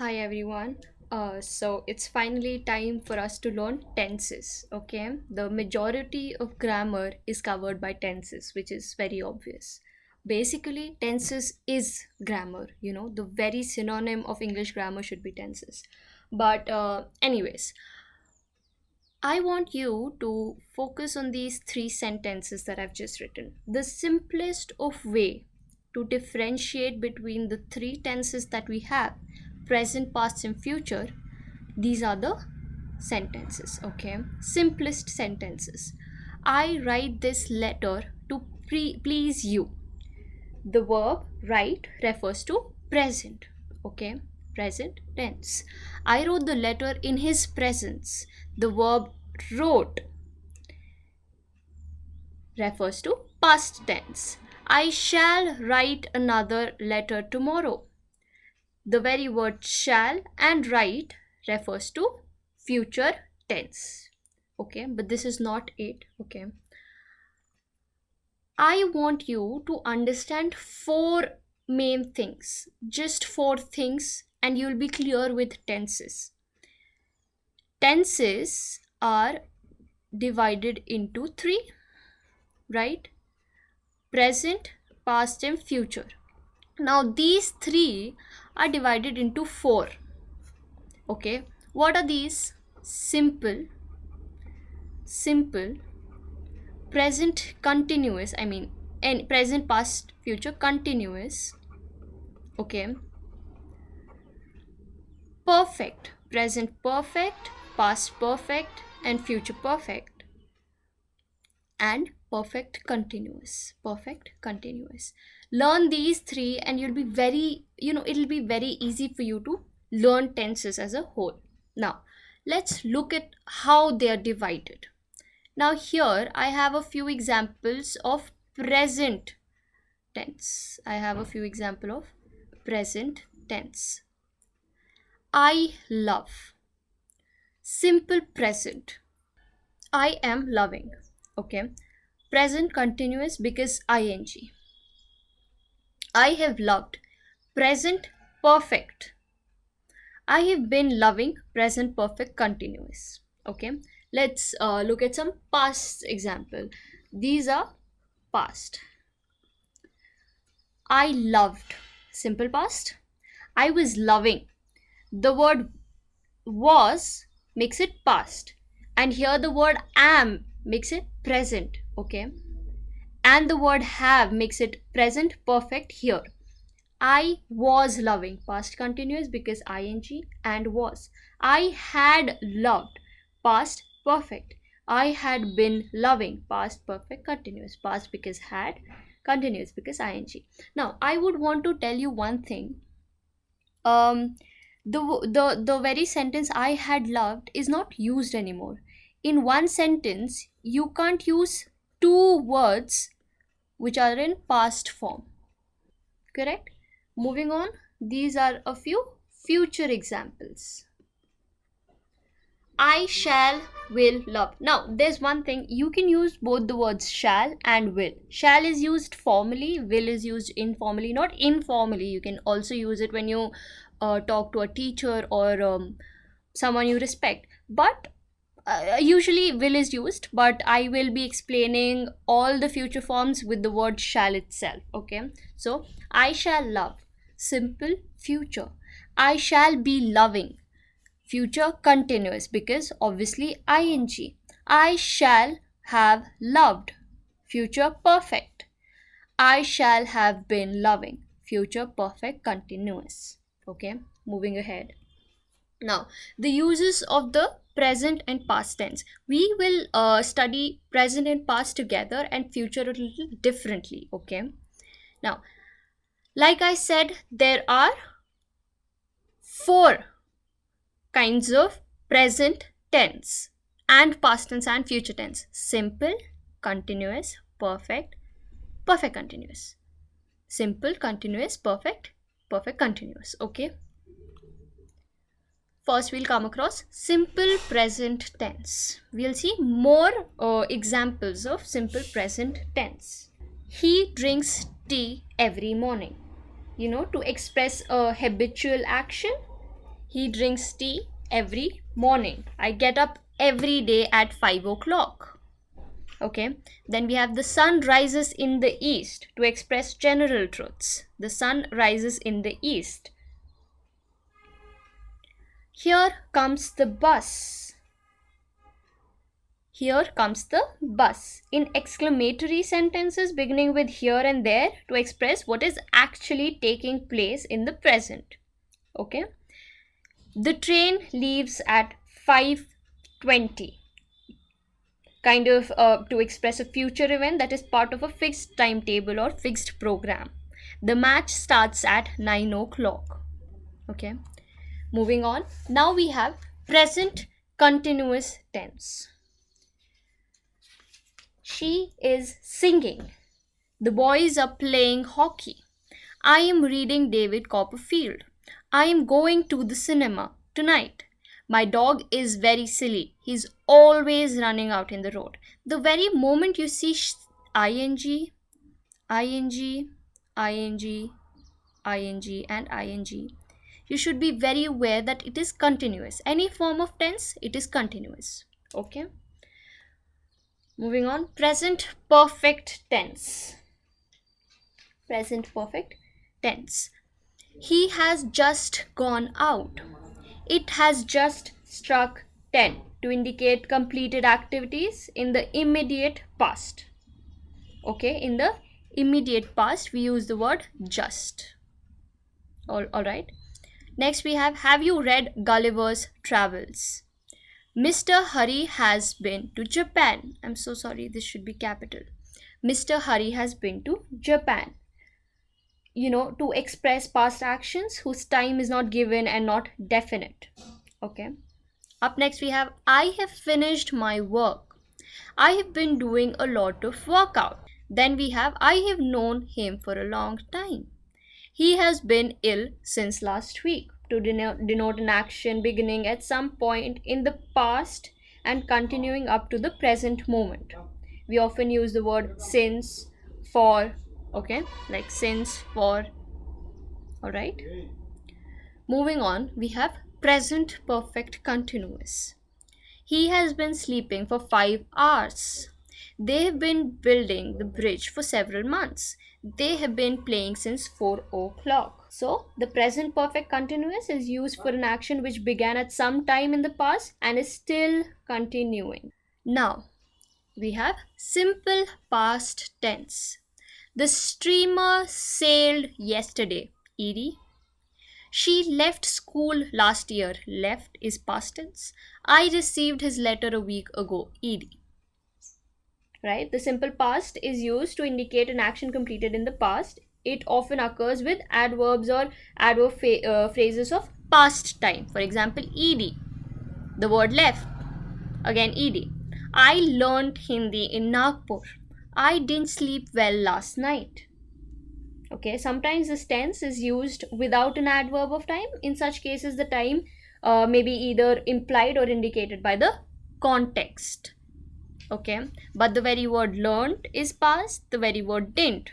Hi everyone. So it's finally time for us to learn tenses. Okay, the majority of grammar is covered by tenses, which is very obvious. Basically, tenses is grammar. The very synonym of English grammar should be tenses. Anyways, I want you to focus on these three sentences that I've just written. The simplest of way to differentiate between the three tenses that we have, present, past, and future, these are the sentences, okay? Simplest sentences. I write this letter to please you. The verb write refers to present, okay? Present tense. I wrote the letter in his presence. The verb wrote refers to past tense. I shall write another letter tomorrow. The very word shall and write refers to future tense. Okay, but this is not it. Okay, I want you to understand four main things, just four things, and you'll be clear with tenses. Tenses are divided into three, right? Present, past, and future. Now, these three are divided into four. Okay, what are these? Simple, present continuous, and present, past, future continuous. Okay, perfect, present perfect, past perfect, and future perfect, and perfect continuous. Learn these three and you'll be very, it'll be very easy for you to learn tenses as a whole. Now let's look at how they are divided. Now here I have a few examples of present tense. I love. Simple present, I am loving. Okay, present continuous because ing. I have loved. Present perfect, I have been loving. Present perfect continuous. Okay, let's look at some past example. These are past. I loved. Simple past, I was loving. The word was makes it past, and here the word am makes it present. Okay, and the word have makes it present perfect here. I was loving, past continuous because ing and was. I had loved, past perfect. I had been loving, past perfect continuous. Past because had, continuous because ing. Now I would want to tell you one thing. um the very sentence I had loved is not used anymore. In one sentence you can't use two words which are in past form, correct? Moving on, these are a few future examples. I shall, will, love. Now, there's one thing, you can use both the words shall and will. Shall is used formally, will is used informally, not informally. You can also use it when you talk to a teacher or someone you respect. But usually will is used, but I will be explaining all the future forms with the word shall itself. Okay, so I shall love, simple future. I shall be loving, future continuous because obviously ing. I shall have loved, future perfect. I shall have been loving, future perfect continuous. Okay, moving ahead. Now, the uses of the present and past tense. We will study present and past together and future a little differently. Okay, now, like I said, there are four kinds of present tense and past tense and future tense: simple, continuous, perfect, perfect continuous. Simple, continuous, perfect, perfect continuous. Okay, first we'll come across simple present tense. We'll see more examples of simple present tense. He drinks tea every morning. To express a habitual action, He drinks tea every morning. I get up every day at 5 o'clock. Okay, then we have the sun rises in the east to express general truths. The sun rises in the east. Here comes the bus. Here comes the bus. In exclamatory sentences beginning with here and there to express what is actually taking place in the present. Okay. The train leaves at 5:20. Kind of to express a future event that is part of a fixed timetable or fixed program. The match starts at 9 o'clock. Okay. Moving on. Now we have present continuous tense. She is singing. The boys are playing hockey. I am reading David Copperfield. I am going to the cinema tonight. My dog is very silly. He's always running out in the road. The very moment you see ing, ing, ing, and ing, you should be very aware that it is continuous. Any form of tense, it is continuous. Okay. Moving on, present perfect tense. Present perfect tense. He has just gone out. It has just struck 10 to indicate completed activities in the immediate past. Okay, in the immediate past, we use the word just. All right. Next, we have you read Gulliver's Travels? Mr. Hari has been to Japan. I'm so sorry, this should be capital. Mr. Hari has been to Japan. To express past actions whose time is not given and not definite. Okay. Up next, we have I have finished my work. I have been doing a lot of workout. Then we have I have known him for a long time. He has been ill since last week to denote an action beginning at some point in the past and continuing up to the present moment. We often use the word since, for, okay, like since, for, all right. Moving on, we have present perfect continuous. He has been sleeping for 5 hours. They have been building the bridge for several months. They have been playing since 4 o'clock. So, the present perfect continuous is used for an action which began at some time in the past and is still continuing. Now, we have simple past tense. The steamer sailed yesterday. ed. She left school last year. Left is past tense. I received his letter a week ago. ed. Right? The simple past is used to indicate an action completed in the past. It often occurs with adverbs or adverb phrases of past time. For example, ed. The word left. Again, ed. I learned Hindi in Nagpur. I didn't sleep well last night. Okay, sometimes this tense is used without an adverb of time. In such cases, the time may be either implied or indicated by the context. Okay, but the very word learned is past, the very word didn't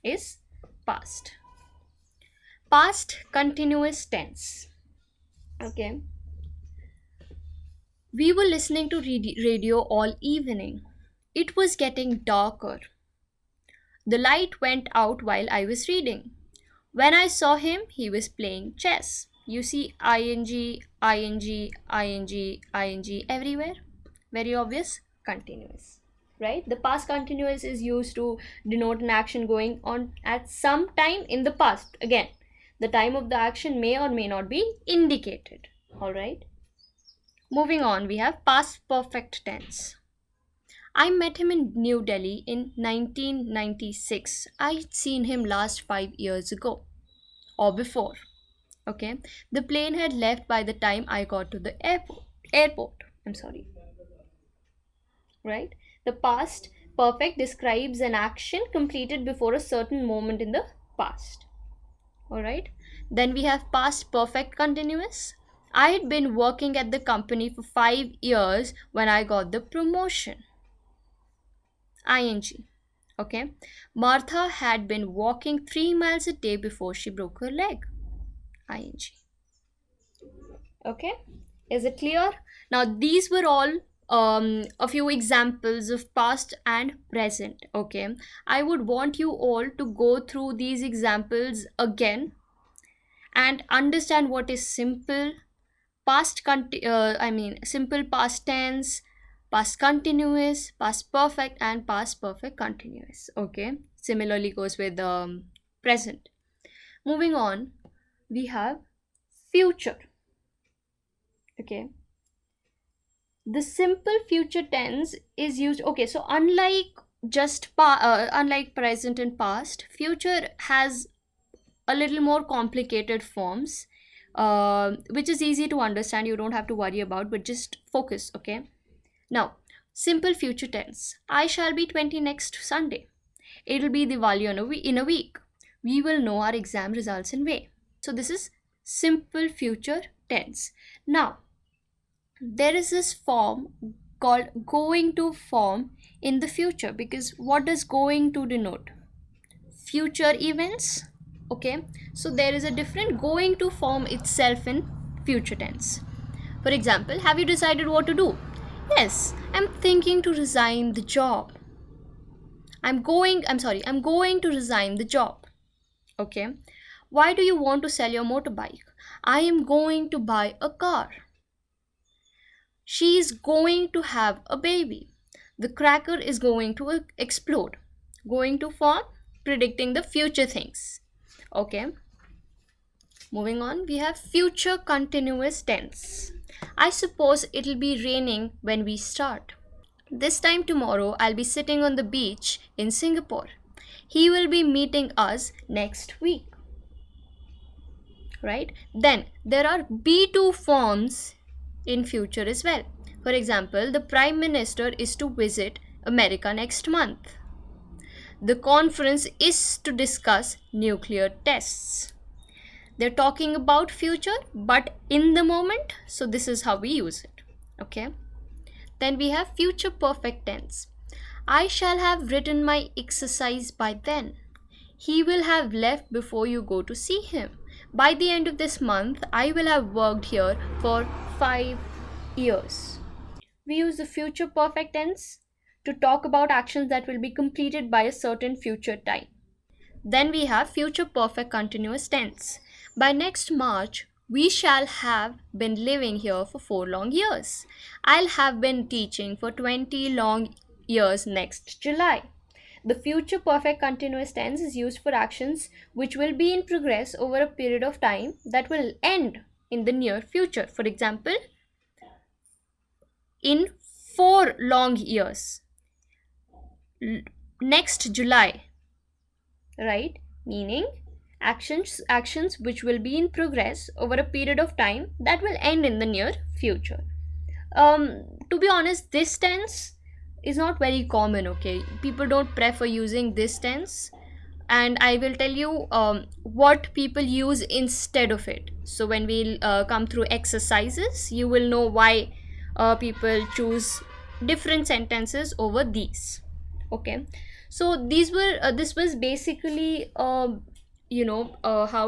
is past. Past continuous tense. Okay, we were listening to radio all evening. It was getting darker. The light went out while I was reading. When I saw him, he was playing chess. You see ing, ing, ing, ing everywhere. Very obvious. Continuous. Right? The past continuous is used to denote an action going on at some time in the past. Again, the time of the action may or may not be indicated. Alright? Moving on, we have past perfect tense. I met him in New Delhi in 1996. I'd seen him last 5 years ago or before. Okay, the plane had left by the time I got to the airport. I'm sorry. Right? The past perfect describes an action completed before a certain moment in the past. Alright. Then we have past perfect continuous. I had been working at the company for 5 years when I got the promotion. ing. Okay. Martha had been walking 3 miles a day before she broke her leg. ing. Okay, is it clear? Now these were all a few examples of past and present. Okay, I would want you all to go through these examples again and understand what is simple I mean simple past tense, past continuous, past perfect, and past perfect continuous. Okay, similarly goes with present. Moving on, we have future. Okay, the simple future tense is used. Okay, so unlike present and past, future has a little more complicated forms, which is easy to understand, you don't have to worry about, but just focus. Okay, now simple future tense: I shall be 20 next Sunday. It'll be Diwali in a week. We will know our exam results in May. So this is simple future tense. Now there is this form called going to form in the future, because what does going to denote? Future events. Okay, so there is a different going to form itself in future tense. For example, have you decided what to do? Yes, I'm thinking to resign the job. I'm going to resign the job. Okay, why do you want to sell your motorbike? I am going to buy a car. She is going to have a baby. The cracker is going to explode. Going to form, predicting the future things. Okay, moving on, we have future continuous tense. I suppose it'll be raining when we start. This time tomorrow, I'll be sitting on the beach in Singapore. He will be meeting us next week. Right? Then there are be-to forms in future as well. For example, the Prime Minister is to visit America next month. The conference is to discuss nuclear tests. They're talking about future, but in the moment, so this is how we use it. Okay. Then we have future perfect tense. I shall have written my exercise by then. He will have left before you go to see him. By the end of this month, I will have worked here for 5 years. We use the future perfect tense to talk about actions that will be completed by a certain future time. Then we have future perfect continuous tense. By next March, we shall have been living here for 4 long years. I'll have been teaching for 20 long years next July. The future perfect continuous tense is used for actions which will be in progress over a period of time that will end in the near future. For example, in 4 long years. Next July, right? Meaning actions which will be in progress over a period of time that will end in the near future. To be honest, this tense is not very common. Okay, people don't prefer using this tense, and I will tell you what people use instead of it. So when we come through exercises, you will know why people choose different sentences over these. Okay, so this was basically how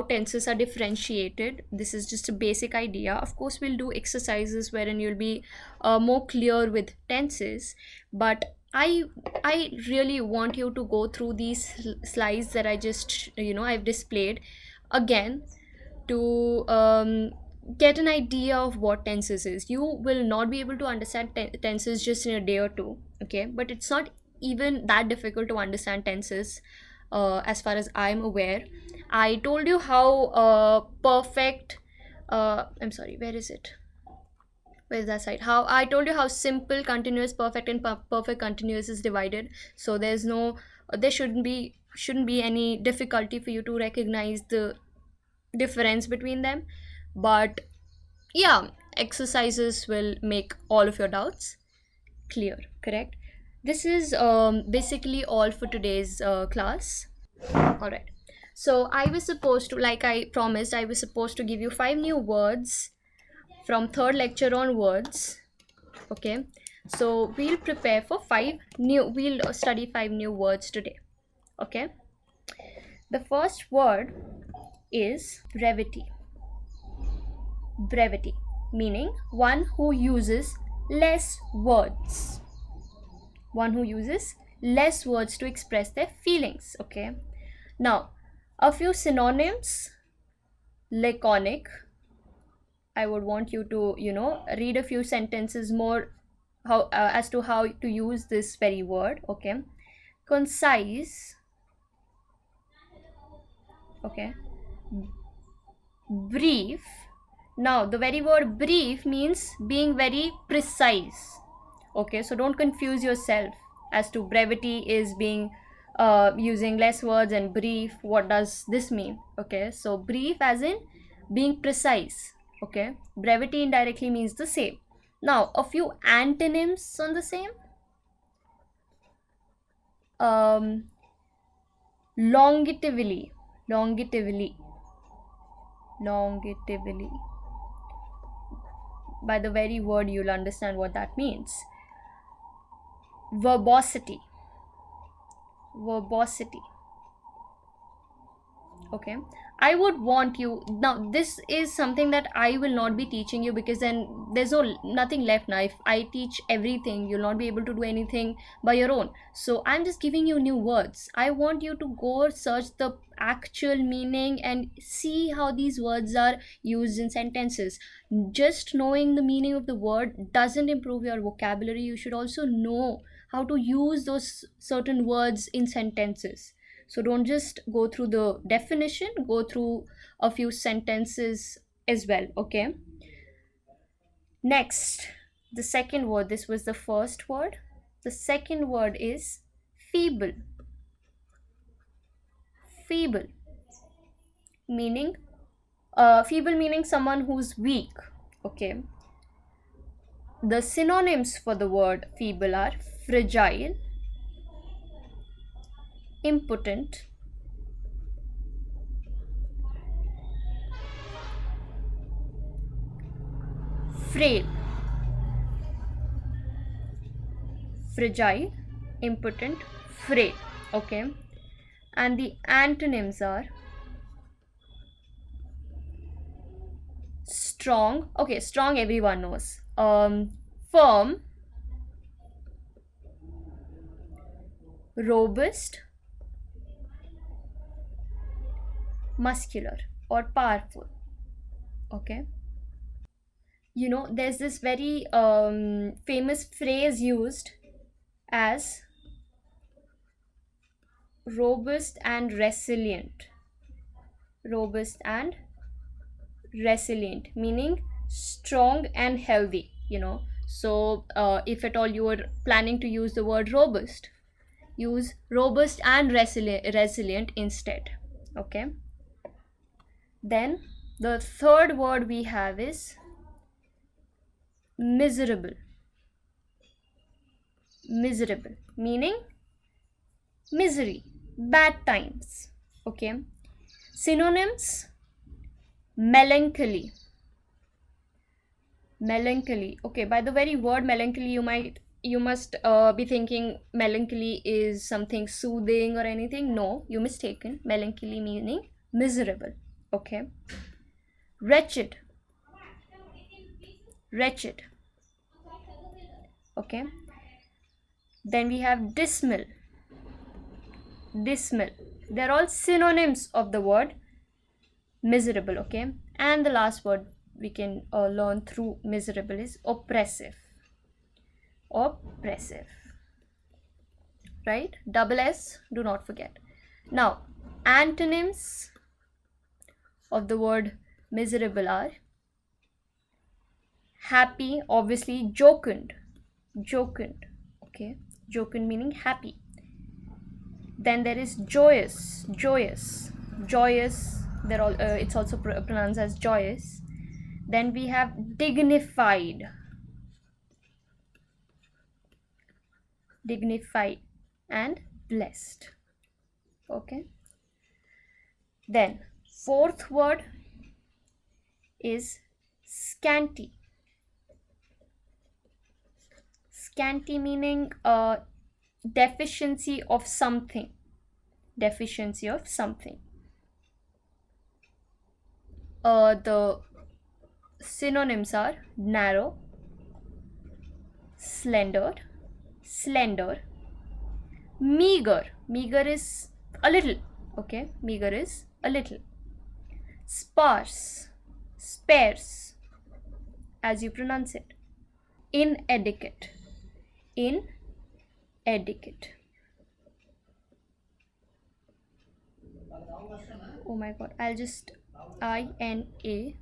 tenses are differentiated. This is just a basic idea. Of course, we'll do exercises wherein you'll be more clear with tenses, but I really want you to go through these slides that I just I've displayed again, to get an idea of what tenses is. You will not be able to understand tenses just in a day or two. Okay, but it's not even that difficult to understand tenses, as far as I'm aware. I told you how perfect I'm sorry, where is it? Where's that side? How I told you how simple continuous perfect and perfect continuous is divided. So there shouldn't be any difficulty for you to recognize the difference between them. But yeah, exercises will make all of your doubts clear. Correct? This is basically all for today's class. All right, so I was supposed to, like I promised, I was supposed to give you 5 new words from third lecture onwards. Okay, so we'll study 5 new words today. Okay, the first word is brevity. Brevity. meaning one who uses less words. One who uses less words to express their feelings. Okay. Now, a few synonyms. Laconic. I would want you to, read a few sentences more how as to how to use this very word. Okay. Concise. Okay. Brief. Now, the very word brief means being very precise. Okay, so don't confuse yourself as to brevity is being using less words, and brief, what does this mean? Okay, so brief as in being precise. Okay, brevity indirectly means the same. Now, a few antonyms on the same. Um, longevely, longevely, longevely. By the very word, you'll understand what that means. Verbosity, verbosity. Okay, I would want you now, this is something that I will not be teaching you, because then there's nothing left. Now if I teach everything, you'll not be able to do anything by your own. So I'm just giving you new words. I want you to go search the actual meaning and see how these words are used in sentences. Just knowing the meaning of the word doesn't improve your vocabulary. You should also know how to use those certain words in sentences. So don't just go through the definition, go through a few sentences as well. Okay. Next, the second word. This was the first word. The second word is feeble. Feeble meaning feeble meaning someone who's weak. Okay. The synonyms for the word feeble are fragile, impotent, frail. Fragile, impotent, frail. Okay. And the antonyms are strong. Okay, strong everyone knows. Firm, robust, muscular, or powerful. Okay. There's this very famous phrase used as robust and resilient. Robust and resilient meaning strong and healthy. So if at all you were planning to use the word robust, use robust and resilient instead. Okay. Then the third word we have is miserable. Miserable meaning misery, bad times. Okay. Synonyms: melancholy. Melancholy. Okay, by the very word melancholy, you must be thinking melancholy is something soothing or anything. No, you mistaken. Melancholy meaning miserable. Okay. Wretched. Wretched. Okay. Then we have dismal. Dismal. They're all synonyms of the word miserable. Okay. And the last word we can learn through miserable is oppressive. Oppressive. Right? Double S, do not forget. Now, antonyms of the word miserable are happy, obviously, jocund. Jocund. Okay. Jocund meaning happy. Then there is joyous. Joyous. Joyous. They're all. It's also pronounced as joyous. Then we have dignified. Dignified and blessed. Okay. Then fourth word is scanty. Scanty meaning deficiency of something. Deficiency of something. The synonyms are narrow, slender, slender, meager. Meager is a little. Okay, meager is a little. Sparse, sparse, as you pronounce it. Inadequate, inadequate. Oh my god, I'll just Inadequate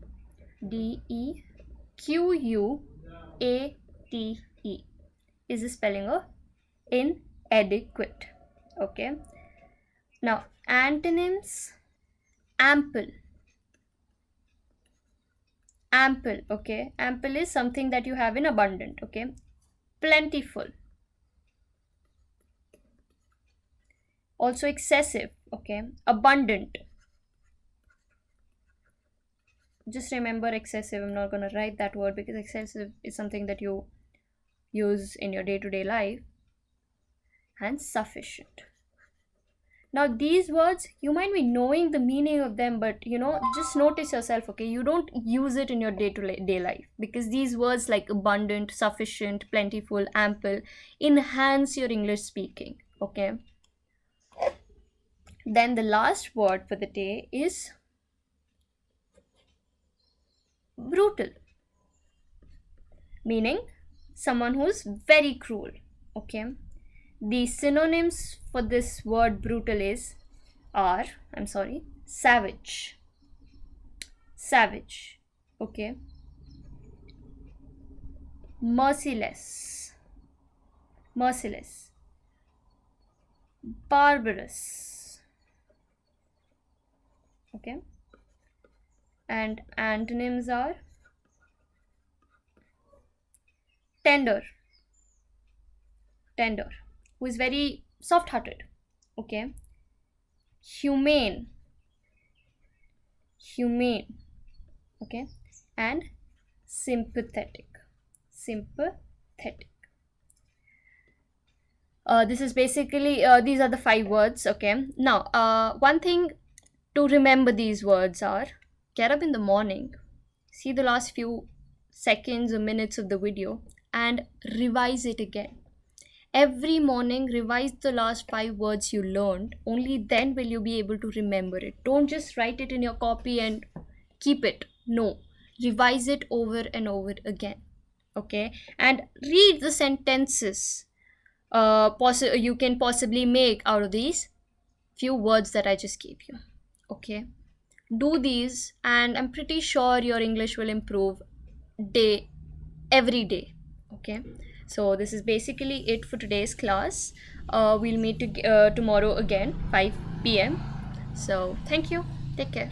is the spelling of inadequate. Okay, now antonyms: ample, ample. Okay, ample is something that you have in abundant. Okay, plentiful, also excessive. Okay, abundant. Just remember excessive. I'm not going to write that word because excessive is something that you use in your day-to-day life. And sufficient. Now these words, you might be knowing the meaning of them, but just notice yourself. Okay, you don't use it in your day-to-day life, because these words like abundant, sufficient, plentiful, ample enhance your English speaking. Okay, then the last word for the day is brutal, meaning someone who's very cruel. Okay, the synonyms for this word brutal are savage, savage. Okay, merciless, merciless, barbarous. Okay, and antonyms are tender, tender, who is very soft hearted. Okay, humane, humane. Okay, and sympathetic, sympathetic. This is basically these are the 5 words. Okay, now one thing to remember these words are: get up in the morning, see the last few seconds or minutes of the video, and revise it again. Every morning, revise the last 5 words you learned. Only then will you be able to remember it. Don't just write it in your copy and keep it. No, revise it over and over again. Okay, and read the sentences you can possibly make out of these few words that I just gave you. Okay, do these, and I'm pretty sure your English will improve every day. Okay, so this is basically it for today's class. We'll meet tomorrow again, 5 p.m. So thank you, take care.